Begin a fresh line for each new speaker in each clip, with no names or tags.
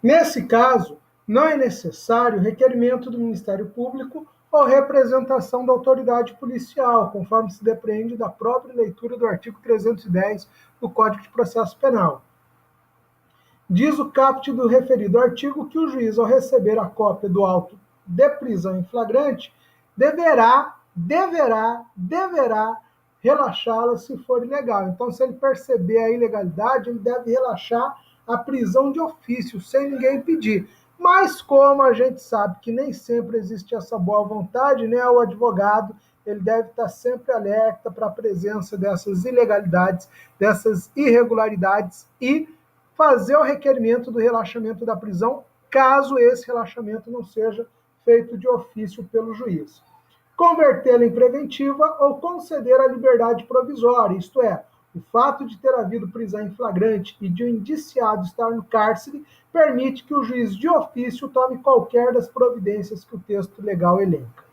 Nesse caso, não é necessário requerimento do Ministério Público ou representação da autoridade policial, conforme se depreende da própria leitura do artigo 310 do Código de Processo Penal. Diz o caput do referido artigo que o juiz, ao receber a cópia do auto de prisão em flagrante, deverá relaxá-la se for ilegal. Então, se ele perceber a ilegalidade, ele deve relaxar a prisão de ofício, sem ninguém pedir. Mas, como a gente sabe que nem sempre existe essa boa vontade, né, o advogado ele deve estar sempre alerta para a presença dessas ilegalidades, dessas irregularidades e fazer o requerimento do relaxamento da prisão, caso esse relaxamento não seja feito de ofício pelo juiz. Convertê-la em preventiva ou conceder a liberdade provisória, isto é, o fato de ter havido prisão em flagrante e de o indiciado estar no cárcere permite que o juiz de ofício tome qualquer das providências que o texto legal elenca.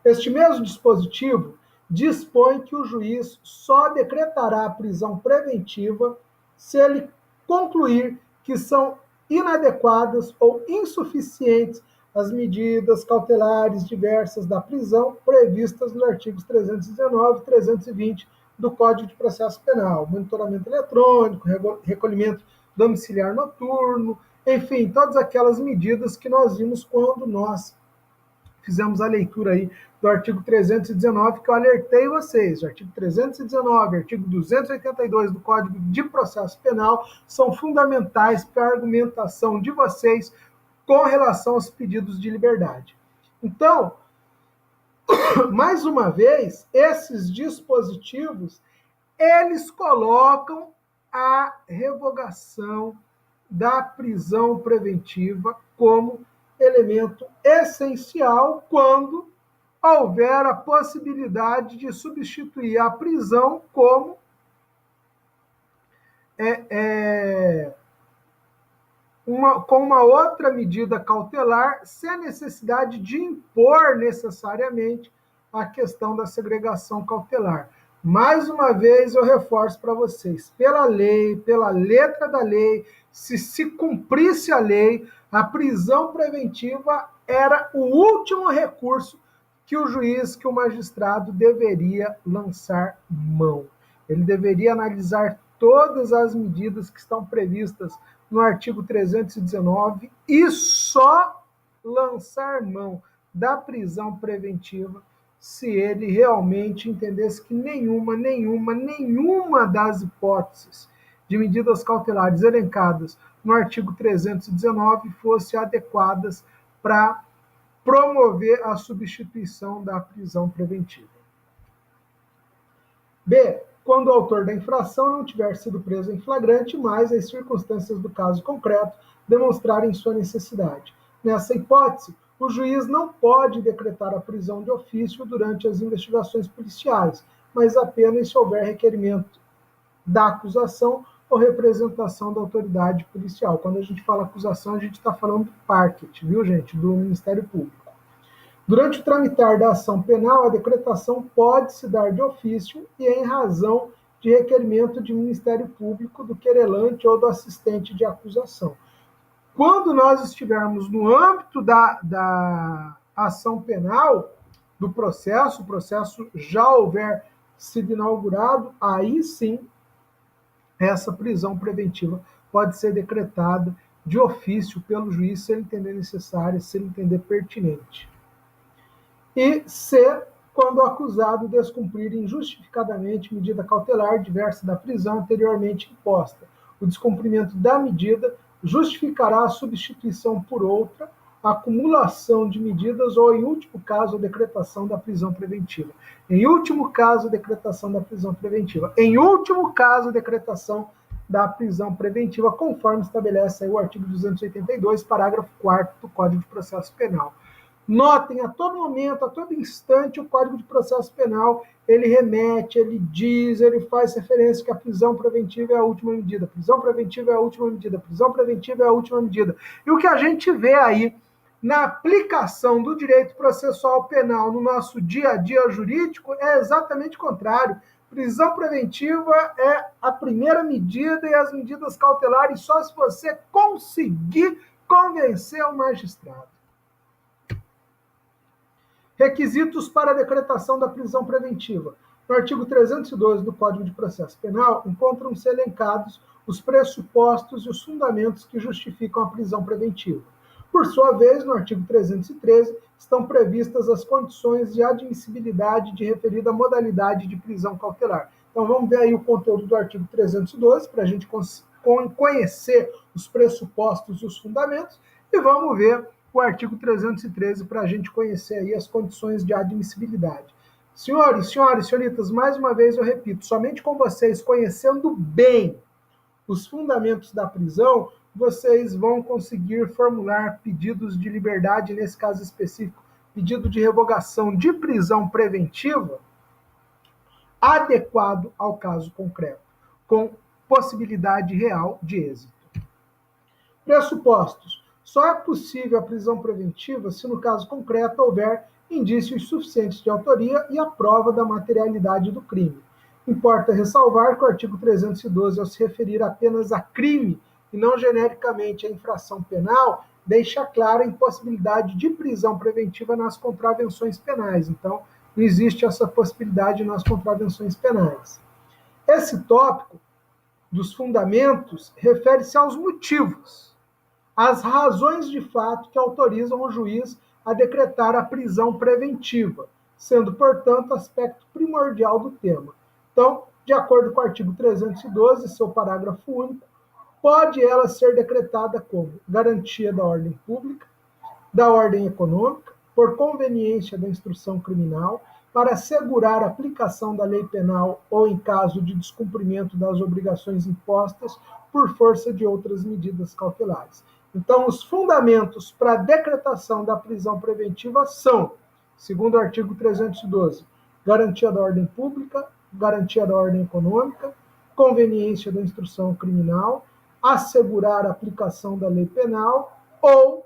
Este mesmo dispositivo dispõe que o juiz só decretará a prisão preventiva se ele concluir que são inadequadas ou insuficientes as medidas cautelares diversas da prisão previstas nos artigos 319 e 320 do Código de Processo Penal, monitoramento eletrônico, recolhimento domiciliar noturno, enfim, todas aquelas medidas que nós vimos quando nós fizemos a leitura aí do artigo 319, que eu alertei vocês. O artigo 319, artigo 282 do Código de Processo Penal são fundamentais para a argumentação de vocês com relação aos pedidos de liberdade. Então, mais uma vez, esses dispositivos, eles colocam a revogação da prisão preventiva como elemento essencial quando houver a possibilidade de substituir a prisão como com uma outra medida cautelar, sem a necessidade de impor necessariamente a questão da segregação cautelar. Mais uma vez eu reforço para vocês, pela lei, pela letra da lei, se cumprisse a lei, a prisão preventiva era o último recurso que o juiz, que o magistrado deveria lançar mão. Ele deveria analisar todas as medidas que estão previstas no artigo 319 e só lançar mão da prisão preventiva se ele realmente entendesse que nenhuma das hipóteses de medidas cautelares elencadas no artigo 319 fosse adequadas para promover a substituição da prisão preventiva. B. Quando o autor da infração não tiver sido preso em flagrante, mas as circunstâncias do caso concreto demonstrarem sua necessidade. Nessa hipótese, o juiz não pode decretar a prisão de ofício durante as investigações policiais, mas apenas se houver requerimento da acusação ou representação da autoridade policial. Quando a gente fala acusação, a gente está falando do parquet, viu, gente? Do Ministério Público. Durante o tramitar da ação penal, a decretação pode se dar de ofício e em razão de requerimento de Ministério Público, do querelante ou do assistente de acusação. Quando nós estivermos no âmbito da ação penal, do processo, o processo já houver sido inaugurado, aí sim, essa prisão preventiva pode ser decretada de ofício pelo juiz, se ele entender necessária, se ele entender pertinente. E C, quando o acusado descumprir injustificadamente medida cautelar diversa da prisão anteriormente imposta. O descumprimento da medida justificará a substituição por outra, a acumulação de medidas ou, em último caso, a decretação da prisão preventiva. Em último caso, a decretação da prisão preventiva. Em último caso, a decretação da prisão preventiva, conforme estabelece aí o artigo 282, parágrafo 4º do Código de Processo Penal. Notem, a todo momento, a todo instante, o Código de Processo Penal, ele remete, ele diz, ele faz referência que a prisão preventiva é a última medida, prisão preventiva é a última medida, prisão preventiva é a última medida. E o que a gente vê aí na aplicação do direito processual penal no nosso dia a dia jurídico é exatamente o contrário. Prisão preventiva é a primeira medida e as medidas cautelares só se você conseguir convencer o magistrado. Requisitos para a decretação da prisão preventiva. No artigo 312 do Código de Processo Penal, encontram-se elencados os pressupostos e os fundamentos que justificam a prisão preventiva. Por sua vez, no artigo 313, estão previstas as condições de admissibilidade de referida modalidade de prisão cautelar. Então, vamos ver aí o conteúdo do artigo 312 para a gente conhecer os pressupostos e os fundamentos, e vamos ver o artigo 313 para a gente conhecer aí as condições de admissibilidade. Senhores, senhoritas, mais uma vez eu repito, somente com vocês conhecendo bem os fundamentos da prisão, vocês vão conseguir formular pedidos de liberdade, nesse caso específico, pedido de revogação de prisão preventiva, adequado ao caso concreto, com possibilidade real de êxito. Pressupostos. Só é possível a prisão preventiva se, no caso concreto, houver indícios suficientes de autoria e a prova da materialidade do crime. Importa ressalvar que o artigo 312, ao se referir apenas a crime e não genericamente a infração penal, deixa clara a impossibilidade de prisão preventiva nas contravenções penais. Então, não existe essa possibilidade nas contravenções penais. Esse tópico dos fundamentos refere-se aos motivos, as razões de fato que autorizam o juiz a decretar a prisão preventiva, sendo, portanto, aspecto primordial do tema. Então, de acordo com o artigo 312, seu parágrafo único, pode ela ser decretada como garantia da ordem pública, da ordem econômica, por conveniência da instrução criminal, para assegurar a aplicação da lei penal ou em caso de descumprimento das obrigações impostas por força de outras medidas cautelares. Então, os fundamentos para a decretação da prisão preventiva são, segundo o artigo 312, garantia da ordem pública, garantia da ordem econômica, conveniência da instrução criminal, assegurar a aplicação da lei penal ou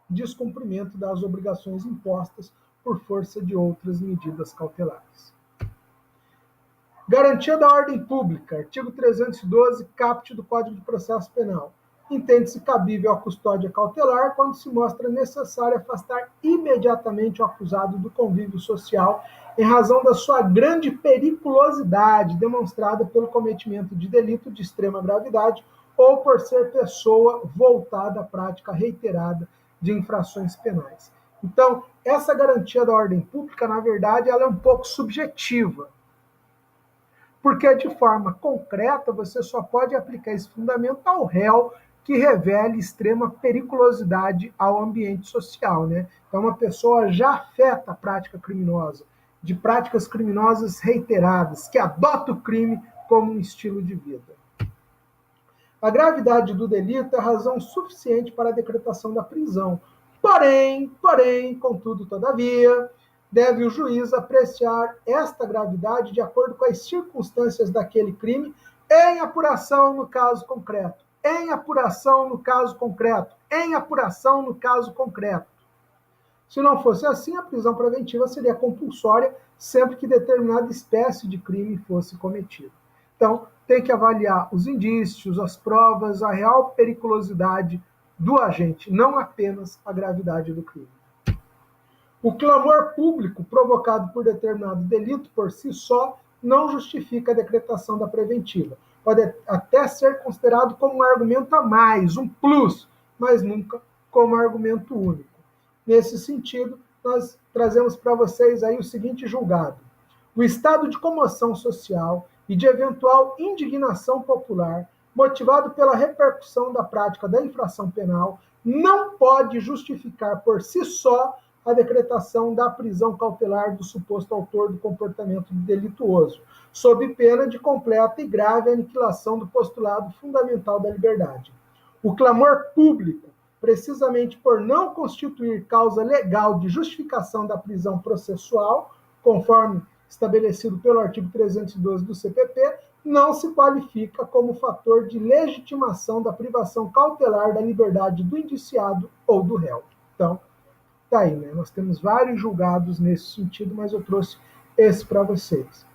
descumprimento das obrigações impostas por força de outras medidas cautelares. Garantia da ordem pública, artigo 312, caput do Código de Processo Penal. Entende-se cabível a custódia cautelar quando se mostra necessário afastar imediatamente o acusado do convívio social em razão da sua grande periculosidade demonstrada pelo cometimento de delito de extrema gravidade ou por ser pessoa voltada à prática reiterada de infrações penais. Então, essa garantia da ordem pública, na verdade, ela é um pouco subjetiva, porque de forma concreta você só pode aplicar esse fundamento ao réu que revele extrema periculosidade ao ambiente social, né? Então, uma pessoa já afeta a prática criminosa, de práticas criminosas reiteradas, que adota o crime como um estilo de vida. A gravidade do delito é razão suficiente para a decretação da prisão. Porém, contudo, todavia, deve o juiz apreciar esta gravidade de acordo com as circunstâncias daquele crime em apuração no caso concreto. Em apuração no caso concreto. Em apuração no caso concreto. Se não fosse assim, a prisão preventiva seria compulsória sempre que determinada espécie de crime fosse cometido. Então, tem que avaliar os indícios, as provas, a real periculosidade do agente, não apenas a gravidade do crime. O clamor público provocado por determinado delito por si só não justifica a decretação da preventiva. Pode até ser considerado como um argumento a mais, um plus, mas nunca como argumento único. Nesse sentido, nós trazemos para vocês aí o seguinte julgado. O estado de comoção social e de eventual indignação popular, motivado pela repercussão da prática da infração penal, não pode justificar por si só a decretação da prisão cautelar do suposto autor do comportamento delituoso, sob pena de completa e grave aniquilação do postulado fundamental da liberdade. O clamor público, precisamente por não constituir causa legal de justificação da prisão processual, conforme estabelecido pelo artigo 312 do CPP, não se qualifica como fator de legitimação da privação cautelar da liberdade do indiciado ou do réu. Então, tá aí, né? Nós temos vários julgados nesse sentido, mas eu trouxe esse para vocês.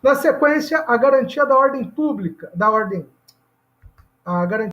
Na sequência, a garantia da ordem pública, a garantia